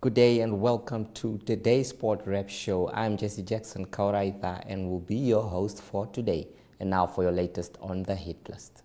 Good day and welcome to today's Sport Rep Show. I'm Jesse Jackson Kauraitha and will be your host for today. And now for your latest on the hit list.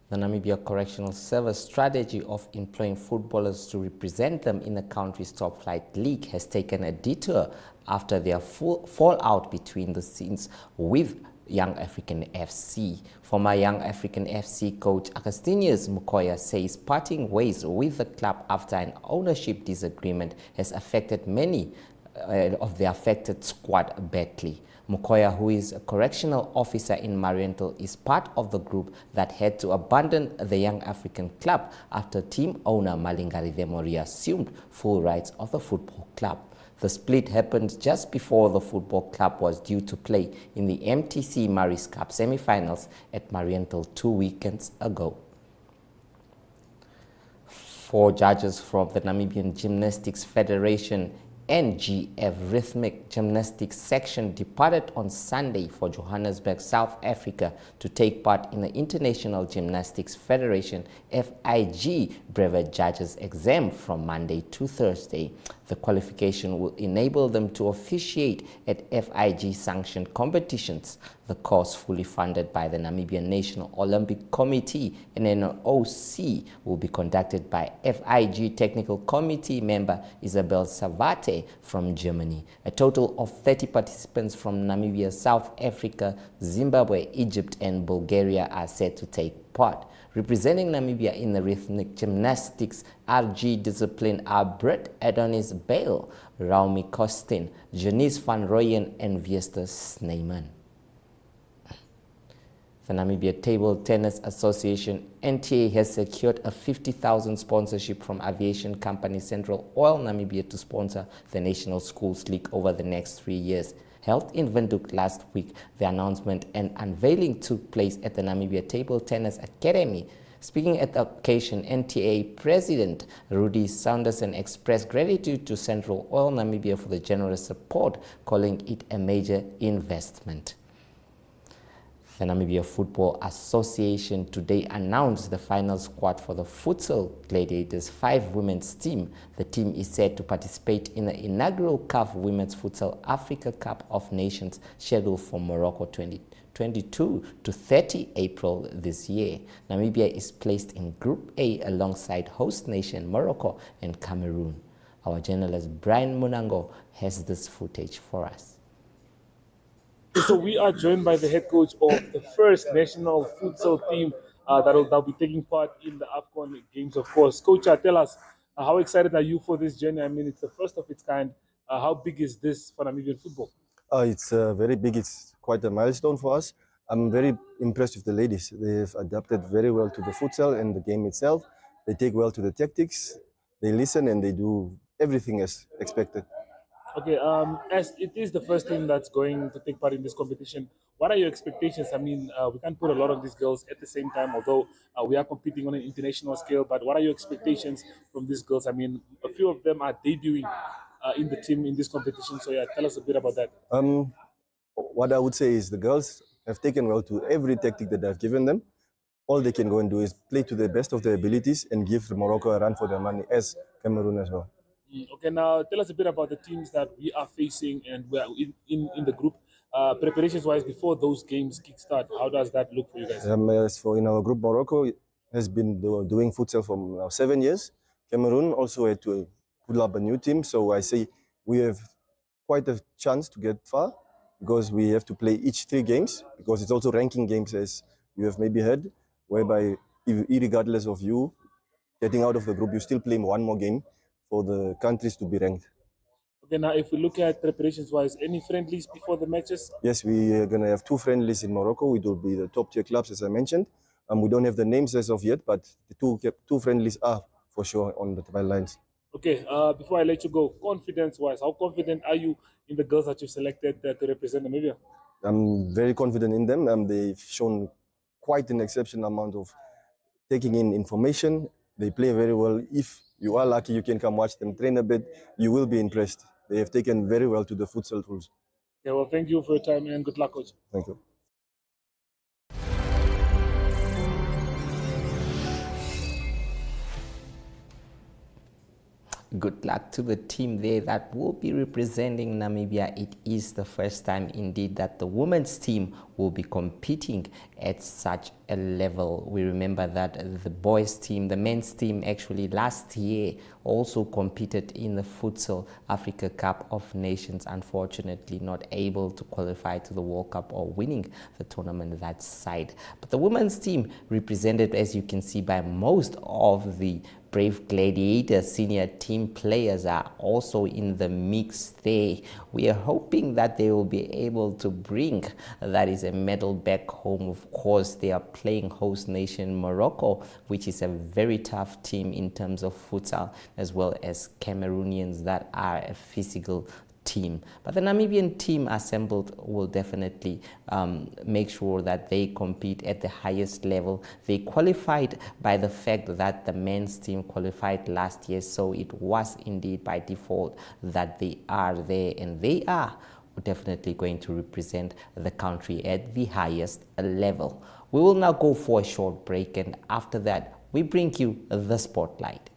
The Namibia Correctional Service strategy of employing footballers to represent them in the country's top flight league has taken a detour after their fallout between the scenes with Young African FC. Former Young African FC coach Agustinius Mukoya says parting ways with the club after an ownership disagreement has affected many of the affected squad badly. Mukoya, who is a correctional officer in Mariental, is part of the group that had to abandon the Young African club after team owner Malingari Demori assumed full rights of the football club. The split happened just before the football club was due to play in the MTC Maris Cup semi-finals at Mariental 2 weekends ago. 4 judges from the Namibian Gymnastics Federation NGF Rhythmic Gymnastics section departed on Sunday for Johannesburg, South Africa to take part in the International Gymnastics Federation FIG Brevet Judges exam from Monday to Thursday. The qualification will enable them to officiate at FIG sanctioned competitions. The course, fully funded by the Namibian National Olympic Committee and NOC, will be conducted by FIG Technical Committee member Isabel Savate from Germany. A total of 30 participants from Namibia, South Africa, Zimbabwe, Egypt and Bulgaria are set to take part. Representing Namibia in the rhythmic gymnastics RG discipline are Brett Adonis Bale, Raumi Kostin, Janice van Rooyen and Viesta Snyman. The Namibia Table Tennis Association NTA has secured a 50,000 sponsorship from aviation company Central Oil Namibia to sponsor the National Schools League over the next 3 years. Held in Windhoek last week, the announcement and unveiling took place at the Namibia Table Tennis Academy. Speaking at the occasion, NTA President Rudy Saunderson expressed gratitude to Central Oil Namibia for the generous support, calling it a major investment. The Namibia Football Association today announced the final squad for the Futsal Gladiators 5 women's team. The team is set to participate in the inaugural CAF Women's Futsal Africa Cup of Nations scheduled for Morocco 22 to 30 April this year. Namibia is placed in Group A alongside host nation Morocco and Cameroon. Our journalist Brian Munango has this footage for us. So we are joined by the head coach of the first national futsal team that'll be taking part in the AFCON games, of course. Coach, tell us, how excited are you for this journey? I mean, it's the first of its kind. How big is this for Namibian football? It's very big. It's quite a milestone for us. I'm very impressed with the ladies. They've adapted very well to the futsal and the game itself. They take well to the tactics. They listen and they do everything as expected. Okay, as it is the first team that's going to take part in this competition, what are your expectations? I mean, we can't put a lot of these girls at the same time, although we are competing on an international scale. But what are your expectations from these girls? I mean, a few of them are debuting in the team in this competition. So yeah, tell us a bit about that. What I would say is the girls have taken well to every tactic that I've given them. All they can go and do is play to the best of their abilities and give Morocco a run for their money, as Cameroon as well. Okay, now tell us a bit about the teams that we are facing and we are in the group. Preparations wise, before those games kickstart, how does that look for you guys? As for in our group, Morocco has been doing futsal for now 7 years. Cameroon also had to put up a new team, so I say we have quite a chance to get far because we have to play each 3 games because it's also ranking games, as you have maybe heard, whereby regardless of you getting out of the group, you still play 1 more game for the countries to be ranked. Okay, now if we look at preparations wise, any friendlies before the matches? Yes, we are going to have 2 friendlies in Morocco. It will be the top tier clubs, as I mentioned. We don't have the names as of yet, but the two friendlies are for sure on the lines. Okay, before I let you go, confidence wise, how confident are you in the girls that you've selected to represent Namibia? I'm very confident in them. They've shown quite an exceptional amount of taking in information. They play very well. If you are lucky, you can come watch them train a bit. You will be impressed. They have taken very well to the futsal rules. Yeah, well, thank you for your time and good luck, coach. Thank you. Good luck to the team there that will be representing Namibia. It is the first time indeed that the women's team will be competing at such a level. We remember that the boys team, the men's team actually last year also competed in the Futsal Africa Cup of Nations, unfortunately not able to qualify to the World Cup or winning the tournament that side. But the women's team represented, as you can see, by most of the Brave Gladiators senior team players are also in the mix there. We are hoping that they will be able to bring, that is, a medal back home. Of course, they are playing host nation Morocco, which is a very tough team in terms of futsal, as well as Cameroonians that are a physical team. But the Namibian team assembled will definitely make sure that they compete at the highest level. They qualified by the fact that the men's team qualified last year, so it was indeed by default that they are there, and they are definitely going to represent the country at the highest level. We will now go for a short break, and after that we bring you the spotlight.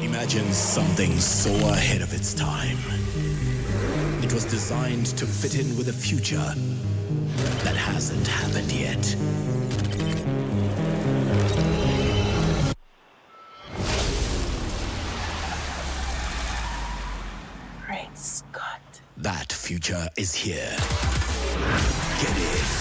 Imagine something so ahead of its time. It was designed to fit in with a future that hasn't happened yet. Great Scott. That future is here. Get it.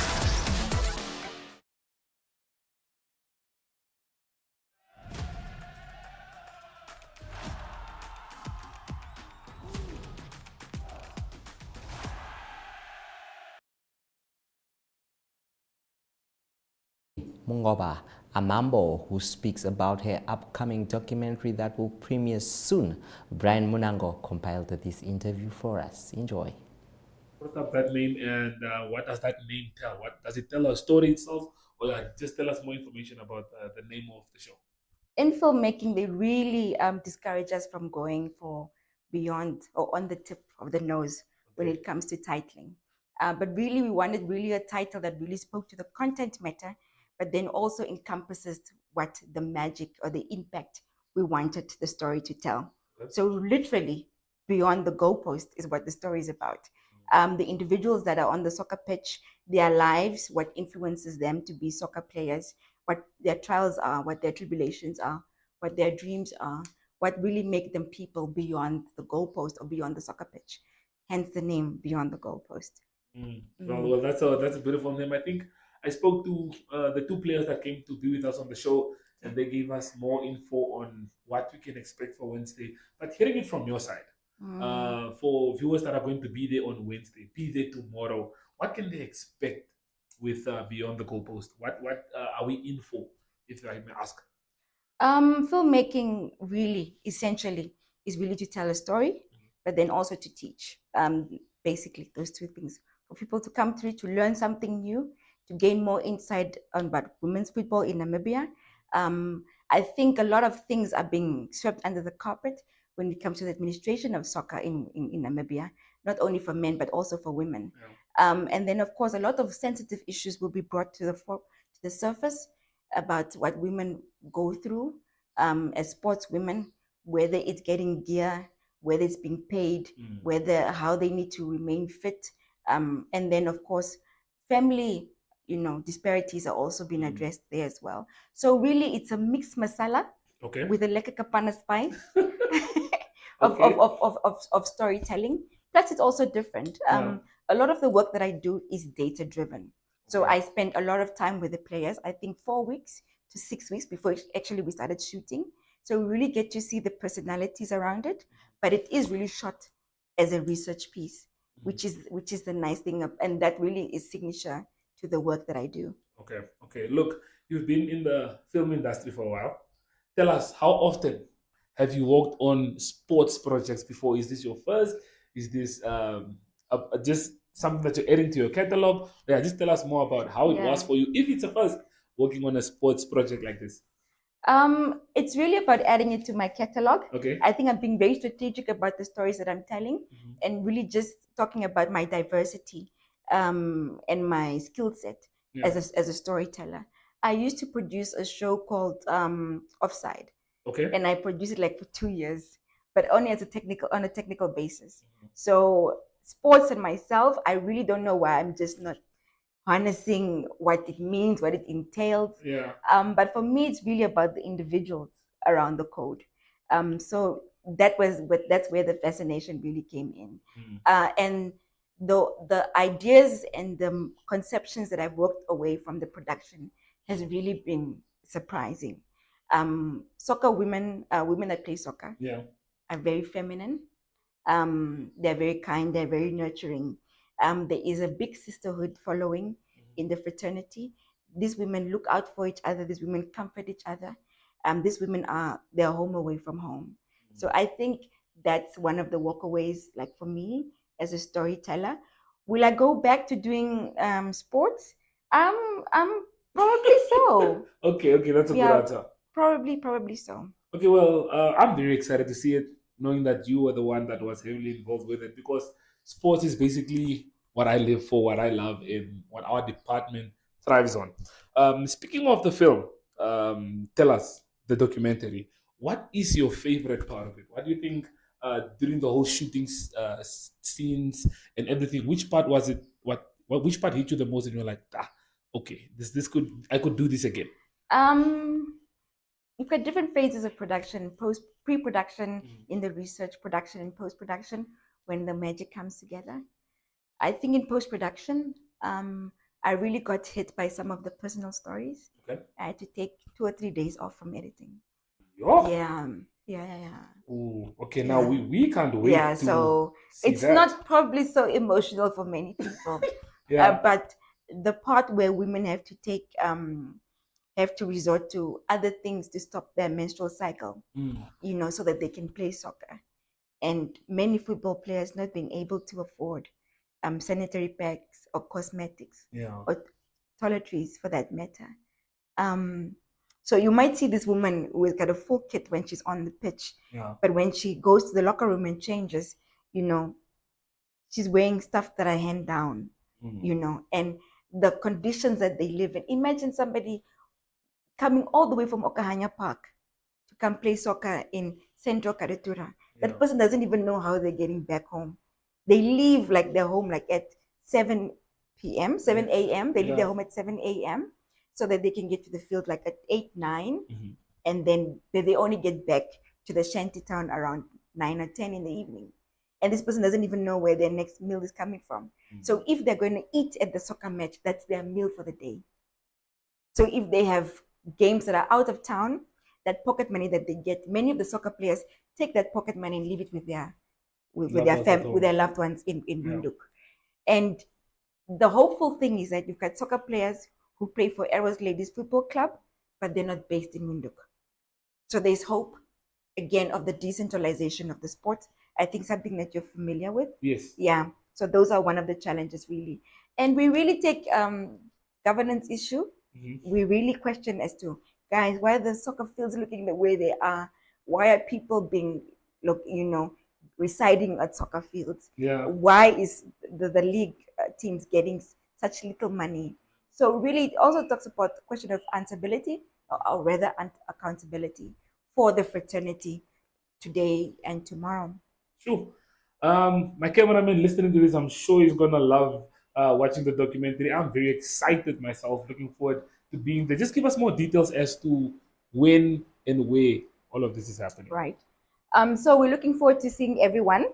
Mungoba Amambo, who speaks about her upcoming documentary that will premiere soon. Brian Munango compiled this interview for us. Enjoy. What up that name and what does that name tell? What does it tell a story itself, or just tell us more information about the name of the show? In filmmaking, they really discourage us from going for beyond or on the tip of the nose when Okay. it comes to titling. But really, we wanted really a title that really spoke to the content matter, but then also encompasses what the magic or the impact we wanted the story to tell. Okay. So literally, beyond the goalpost is what the story is about. The individuals that are on the soccer pitch, their lives, what influences them to be soccer players, what their trials are, what their tribulations are, what their dreams are, what really make them people beyond the goalpost or beyond the soccer pitch. Hence the name Beyond the Goalpost. Well, that's a beautiful name. I think I spoke to the two players that came to be with us on the show, and they gave us more info on what we can expect for Wednesday. But hearing it from your side, for viewers that are going to be there on Wednesday, be there tomorrow, what can they expect with Beyond the Goalpost? What are we in for, if I may ask? Filmmaking really, essentially, is really to tell a story, but then also to teach. Basically, those two things for people to come through to learn something new, to gain more insight on about women's football in Namibia. I think a lot of things are being swept under the carpet when it comes to the administration of soccer in Namibia, not only for men but also for women. Yeah. And then, of course, a lot of sensitive issues will be brought to the surface about what women go through as sports women, whether it's getting gear, whether it's being paid, whether how they need to remain fit, and then of course family, disparities are also being addressed there as well. So really, it's a mixed masala Okay. with a leka kapana spice of, Okay. of storytelling. Plus, it's also different. Yeah. A lot of the work that I do is data driven. So Okay. I spent a lot of time with the players, I think 4 weeks to 6 weeks before actually we started shooting. So we really get to see the personalities around it, but it is really shot as a research piece, which is the nice thing, and that really is signature to the work that I do. Okay. Okay. Look, you've been in the film industry for a while. Tell us, how often have you worked on sports projects before? Is this your first? Is this just something that you're adding to your catalog? Yeah, just tell us more about how it was Yeah. for you. If it's a first working on a sports project like this. It's really about adding it to my catalog. Okay. I think I'm being very strategic about the stories that I'm telling Mhm. and really just talking about my diversity and my skill set Yeah. as a storyteller. I used to produce a show called Offside, Okay. and I produced it like for 2 years, but only as a technical basis. So sports and myself, I really don't know why I'm just not harnessing what it means, what it entails. Yeah. But for me, it's really about the individuals around the code. So that's where the fascination really came in, Mm. and the ideas and the conceptions that I've worked away from the production has really been surprising. Soccer women, women that play soccer, Yeah. are very feminine. They're very kind, they're very nurturing. There is a big sisterhood following in the fraternity. These women look out for each other, these women comfort each other. These women are their home away from home. So I think that's one of the walkaways, like for me as a storyteller. Will I go back to doing sports? Probably so. Okay. Okay. That's a good Yeah, answer. probably so. Okay, well, I'm very excited to see it, knowing that you were the one that was heavily involved with it, because sports is basically what I live for, what I love, and what our department thrives on. Speaking of the film, tell us the documentary. What is your favorite part of it? What do you think during the whole shooting scenes and everything? Which part was it? Which part hit you the most? And you're like, okay, this could I could do this again. Um, you've got different phases of production: pre-production, Mhm. in the research, production, and post-production, when the magic comes together. I think in post-production, I really got hit by some of the personal stories. Okay. I had to take 2 or 3 days off from editing. Yeah. Yeah. Ooh, okay, now Yeah. we can't Yeah, wait to so see it's that. not probably so emotional for many people. Yeah. But the part where women have to resort to other things to stop their menstrual cycle, Mm, so that they can play soccer. And many football players not being able to afford sanitary pads or cosmetics yeah. or toiletries for that matter. Um, so you might see this woman with got a full kit when she's on the pitch, Yeah. but when she goes to the locker room and changes, you know, she's wearing stuff that are hand down, Mm, and the conditions that they live in. Imagine somebody coming all the way from Okahanya Park to come play soccer in Central Karatura. yeah. That person doesn't even know how they're getting back home. They leave like their home like at 7 p.m., 7 a.m. They leave their Yeah. home at 7 a.m. so that they can get to the field like at 8, 9. Mhm. And then they only get back to the shanty town around 9 or 10 in the evening. And this person doesn't even know where their next meal is coming from. So if they're going to eat at the soccer match, that's their meal for the day. So if they have games that are out of town, that pocket money that they get, many of the soccer players take that pocket money and leave it with their Loved ones at with home. their loved ones in Yeah. Windhoek. And the hopeful thing is that you've got soccer players who play for Arrows Ladies Football Club, but they're not based in Windhoek. So there's hope again of the decentralization of the sport. I think something that you're familiar with. Yes. Yeah. So those are one of the challenges really. And we really take governance issue. Mhm. We really question as to, guys, why are the soccer fields looking the way they are? Why are people being residing at soccer fields? Yeah. Why is the league teams getting such little money? So really, it also talks about the question of answerability, or rather accountability for the fraternity today and tomorrow. Sure. My cameraman listening to this, I'm sure he's gonna love watching the documentary. I'm very excited myself, looking forward to being there. Just give us more details as to when and where all of this is happening. Right. So we're looking forward to seeing everyone.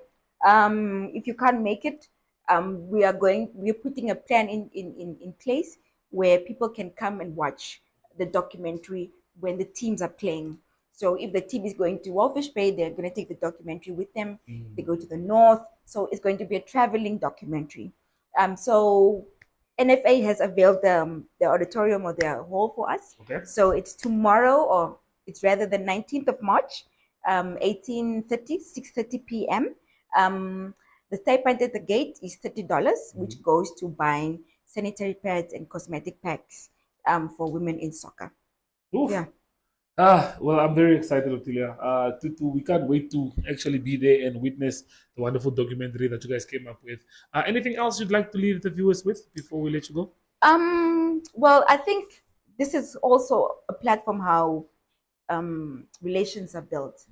If you can't make it, we're putting a plan in place where people can come and watch the documentary when the teams are playing. So if the team is going to Walfish Bay, they're going to take the documentary with them. They go to the north. So it's going to be a traveling documentary. So NFA has availed the auditorium or the hall for us. Okay. So it's tomorrow, or it's rather the 19th of March, 18:30, 6:30 p.m. The stipend at the gate is $30, which goes to buying sanitary pads and cosmetic packs for women in soccer. Oof. Yeah. Well, I'm very excited, Otilia. We can't wait to actually be there and witness the wonderful documentary that you guys came up with. Anything else you'd like to leave the viewers with before we let you go? Well, I think this is also a platform how relations are built.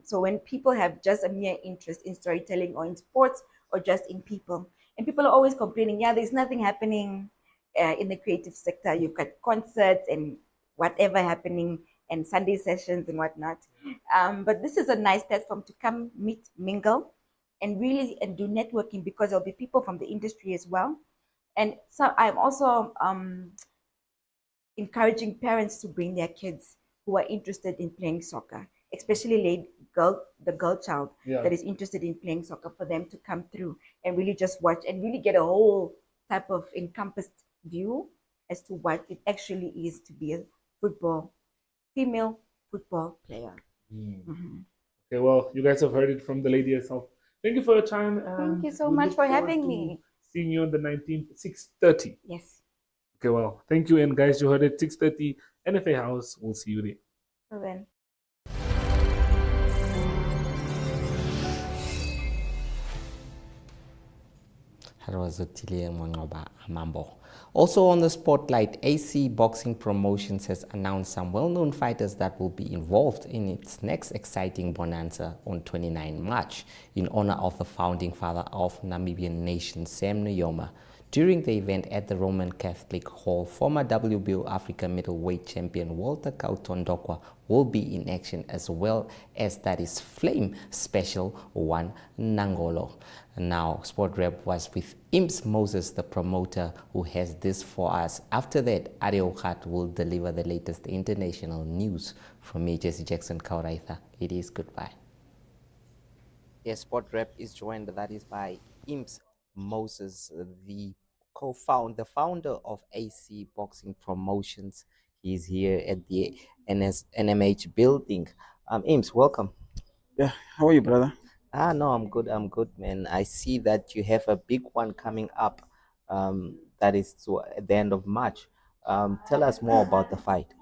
So when people have just a mere interest in storytelling or in sports or just in people, and people are always complaining, yeah, there's nothing happening in the creative sector. You've got concerts and whatever happening and Sunday sessions and whatnot. But this is a nice platform to come meet, mingle, and really and do networking because there'll be people from the industry as well. And so I'm also encouraging parents to bring their kids who are interested in playing soccer, especially the girl child Yeah. that is interested in playing soccer, for them to come through and really just watch and really get a whole type of encompassed view as to what it actually is to be a female football player. Mhm. Okay, well, you guys have heard it from the lady herself. Thank you for your time. Thank you so we much look for forward having to me. Seeing you on the 19th, 6:30. Yes. Okay, well, thank you. And guys, you heard it, 6:30, NFA House. We'll see you there. So then. That was Otilie Mongoba Amambo. Also on the spotlight, AC Boxing Promotions has announced some well-known fighters that will be involved in its next exciting bonanza on 29 March in honor of the founding father of Namibian nation, Sam Nujoma. During the event at the Roman Catholic Hall, former WBO Africa middleweight champion Walter Kautondokwa will be in action, as well as that is Flame Special One Nangolo. Now, Sport Rep was with Imps Moses, the promoter, who has this for us. After that, Ario Khat will deliver the latest international news. From me, Jesse Jackson Kauraitha. It is goodbye. Yes, Sport Rep is joined, that is by Imps Moses, the founder of AC Boxing Promotions. He's here at the NMH building. Imps, welcome. Yeah, how are you, brother? No, I'm good, man. I see that you have a big one coming up, that is at the end of March. Tell us more about the fight.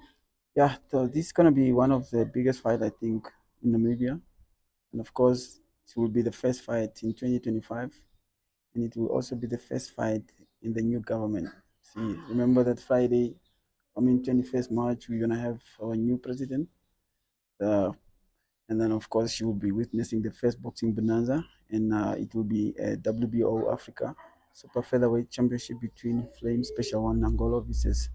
Yeah, so this is gonna be one of the biggest fight I think in Namibia, and of course, it will be the first fight in 2025, and it will also be the first fight in the new government. See, remember that Friday, 21st March, we're gonna have our new president, uh, and then of course she will be witnessing the first boxing bonanza, and it will be a WBO Africa Super Featherweight Championship between Flame Special One Nangolo versus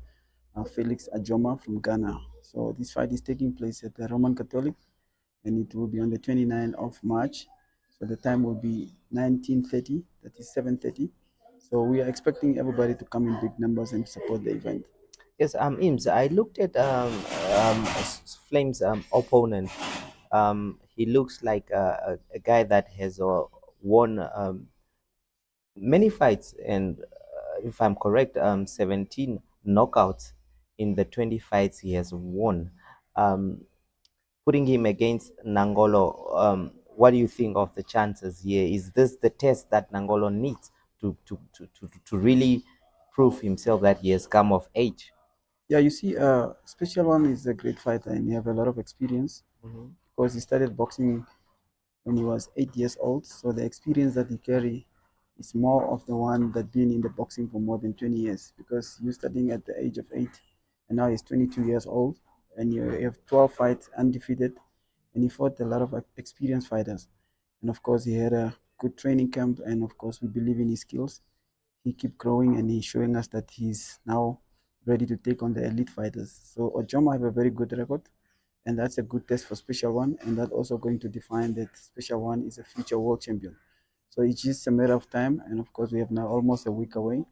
Felix Ajoma from Ghana. So this fight is taking place at the Roman Catholic, and it will be on the 29th of March. So the time will be 19:30, that is 7:30. So we are expecting everybody to come in big numbers and support the event. Yes, Ims, I looked at Flame's opponent. He looks like a guy that has won many fights, and if I'm correct, 17 knockouts in the 20 fights he has won. Um, Putting him against Nangolo, what do you think of the chances here? Is this the test that Nangolo needs to really prove himself that he has come of age? Yeah, you see, Special One is a great fighter and he have a lot of experience because he started boxing when he was 8 years old. So the experience that he carry is more of the one that been in the boxing for more than 20 years because you starting at the age of 8 and now he's 22 years old and you have 12 fights undefeated and he fought a lot of experienced fighters. And of course, he had a good training camp and of course, we believe in his skills. He keep growing and he's showing us that he's now ready to take on the elite fighters. So Ojoma have a very good record and that's a good test for Special One, and that's also going to define that Special One is a future world champion. So it's just a matter of time, and of course we have now almost a week away,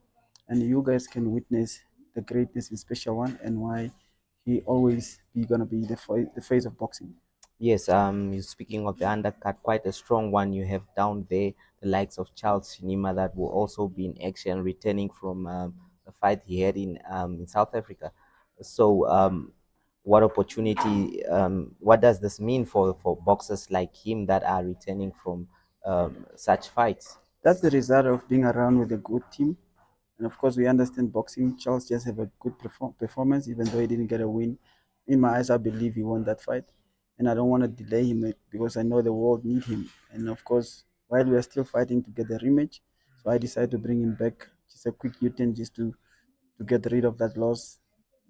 and you guys can witness the greatness in Special One and why he always be gonna be the face of boxing. Yes, speaking of the undercut, quite a strong one you have down there, the likes of Charles Shinima that will also be in action, returning from the fight he had in South Africa. So, what opportunity, what does this mean for boxers like him that are returning from such fights? That's the result of being around with a good team. And of course, we understand boxing. Charles just have a good performance, even though he didn't get a win in my eyes, I believe he won that fight, and I don't want to delay him because I know the world need him. And of course, while we are still fighting to get the rematch, so I decided to bring him back, just a quick U-turn, just to get rid of that loss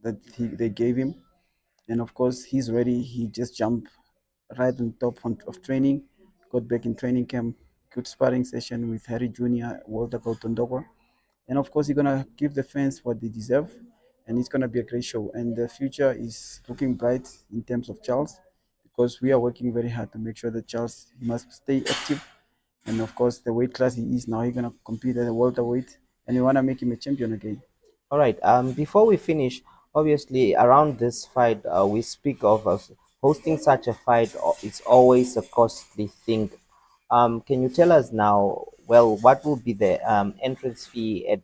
that they gave him. And of course, he's ready. He just jumped right on top of training, got back in training camp, good sparring session with Harry Jr., Walter Kautondokwa. And of course, he's going to give the fans what they deserve. And it's going to be a great show. And the future is looking bright in terms of Charles because we are working very hard to make sure that Charles must stay active. And of course, the weight class he is now, he's going to compete at the welterweight. And we want to make him a champion again. All right. Before we finish, obviously around this fight, we speak of hosting such a fight. It's always a costly thing. Can you tell us now? Well, what will be the entrance fee at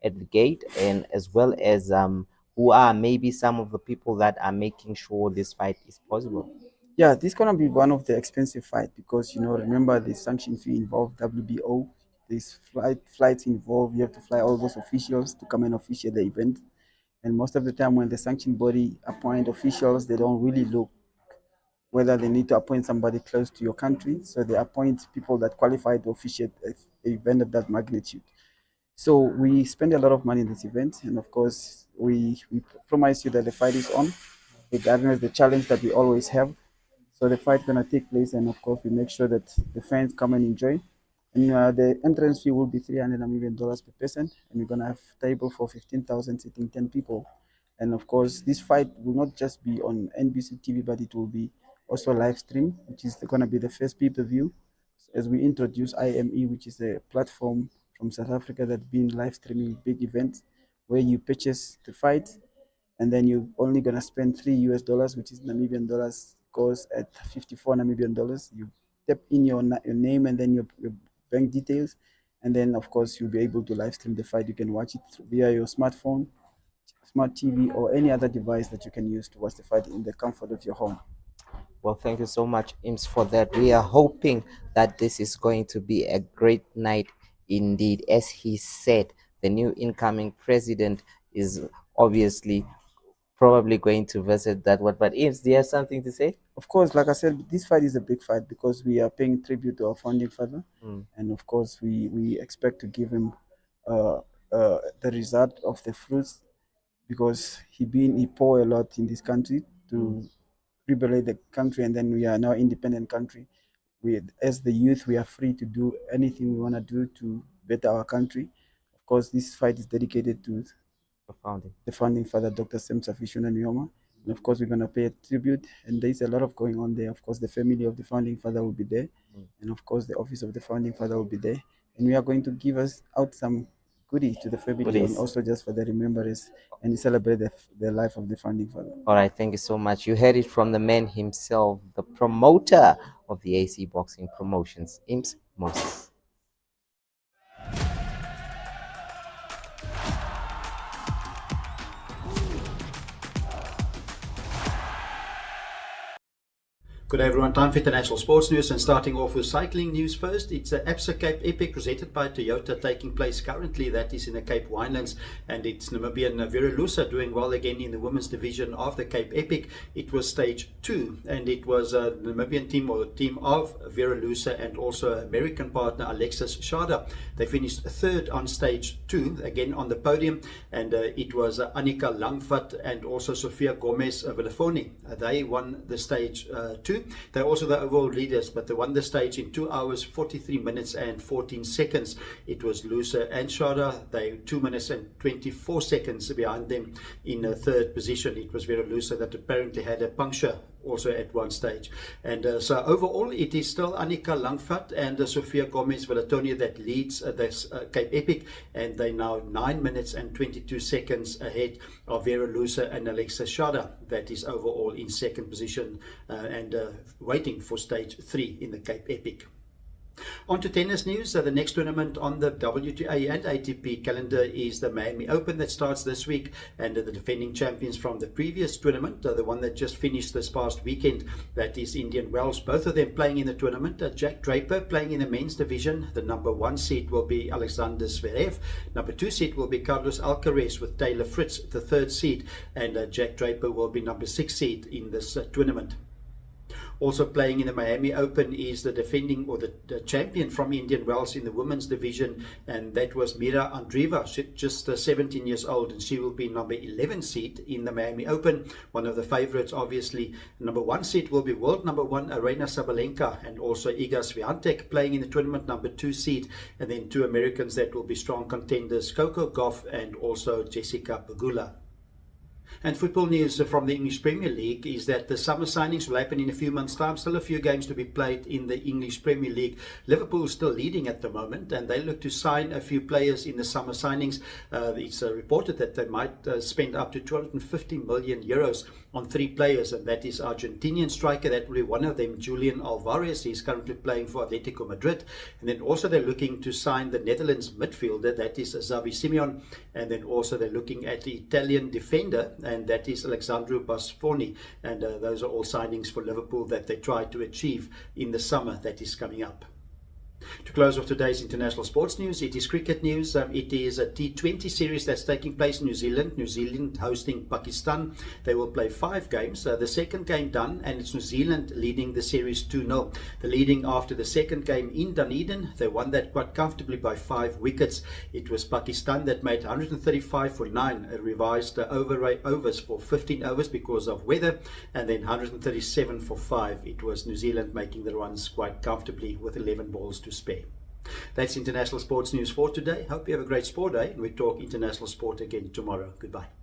the gate, and as well as who are maybe some of the people that are making sure this fight is possible? Yeah, this gonna be one of the expensive fight because remember the sanction fee involved WBO. There's flights involved. You have to fly all those officials to come and officiate the event. And most of the time, when the sanction body appoint officials, they don't really look whether they need to appoint somebody close to your country. So they appoint people that qualify to officiate an event of that magnitude. So we spend a lot of money in this event, and of course, we promise you that the fight is on, regardless of the challenge that we always have. So the fight gonna take place, and of course, we make sure that the fans come and enjoy. And the entrance fee will be $300 Namibian per person, and we're gonna have table for 15,000 sitting 10 people. And of course, this fight will not just be on NBC TV, but it will be also live stream, which is gonna be the first pay-per-view as we introduce IME, which is a platform from South Africa that's been live streaming big events where you purchase the fight and then you're only gonna spend $3 which is Namibian dollars, goes at 54 Namibian dollars. You tap in your name and then your bank details, and then of course you'll be able to live stream the fight. You can watch it via your smartphone, smart TV, or any other device that you can use to watch the fight in the comfort of your home. Well, thank you so much, Ims, for that. We are hoping that this is going to be a great night indeed. As he said, the new incoming president is obviously probably going to visit that one. But Ims, do you have something to say? Of course, like I said, this fight is a big fight because we are paying tribute to our founding father. And of course, we expect to give him the result of the fruits because he poured a lot in this country to liberate the country, and then we are now independent country. As the youth, we are free to do anything we want to do to better our country. Of course, this fight is dedicated to the founding father, Dr. Semsa Fishuna Nyoma. And of course, we're going to pay a tribute, and there's a lot of going on there. Of course, the family of the founding father will be there, and of course, the office of the founding father will be there. And we are going to give out some goodies to the family, and also just for the remembrance and celebrate the life of the founding father. All right, thank you so much. You heard it from the man himself, the promoter of the AC Boxing Promotions, Ims Moses. Good day everyone, time for international sports news, and starting off with cycling news first. It's Absa Cape Epic presented by Toyota taking place currently. That is in the Cape Winelands, and it's Namibian Vera Lusa doing well again in the women's division of the Cape Epic. It was stage 2, and it was the Namibian team, or the team of Vera Lusa and also American partner Alexis Schade. They finished third on stage 2, again on the podium, and it was Annika Langvat and also Sofia Gomez Villafoni. They won the stage 2. They're also the overall leaders, but they won the stage in 2 hours, 43 minutes and 14 seconds. It was Lusa and Schade. They 2 minutes and 24 seconds behind them in third position. It was Vera Lusa that apparently had a puncture also at one stage. And so overall it is still Annika Langvat and Sofia Gomez Villatonia that leads this Cape Epic, and they now 9 minutes and 22 seconds ahead of Vera Lusa and Alexa Schade, that is overall in second position and waiting for stage 3 in the Cape Epic. On to tennis news. The next tournament on the WTA and ATP calendar is the Miami Open that starts this week, and the defending champions from the previous tournament, the one that just finished this past weekend, that is Indian Wells, both of them playing in the tournament. Jack Draper playing in the men's division. The number 1 seed will be Alexander Zverev. Number 2 seed will be Carlos Alcaraz with Taylor Fritz, the 3rd seed, and Jack Draper will be number 6 seed in this tournament. Also playing in the Miami Open is the defending, or the champion from Indian Wells in the women's division, and that was Mira Andreeva. She's just 17 years old, and she will be number 11 seed in the Miami Open. One of the favorites, obviously. Number 1 seed will be world number 1 Aryna Sabalenka, and also Iga Swiatek playing in the tournament, number 2 seed, and then 2 Americans that will be strong contenders, Coco Gauff and also Jessica Pegula. And football news from the English Premier League is that the summer signings will happen in a few months' time. Still a few games to be played in the English Premier League. Liverpool is still leading at the moment, and they look to sign a few players in the summer signings. It's reported that they might spend up to 250 million euros on 3 players, and that is Argentinian striker, that will be one of them, Julian Alvarez. He's currently playing for Atletico Madrid. And then also they're looking to sign the Netherlands midfielder, that is Xavi Simeon. And then also they're looking at the Italian defender, and that is Alexandru Bastoni. And those are all signings for Liverpool that they try to achieve in the summer that is coming up. To close off today's international sports news, it is cricket news. It is a T20 series that's taking place in New Zealand. New Zealand hosting Pakistan. They will play 5 games. The second game done, and it's New Zealand leading the series 2-0. The leading after the second game in Dunedin. They won that quite comfortably by 5 wickets. It was Pakistan that made 135 for 9, revised overs for 15 overs because of weather, and then 137 for 5. It was New Zealand making the runs quite comfortably with 11 balls to spare. That's international sports news for today. Hope you have a great sport day, and we talk international sport again tomorrow. Goodbye.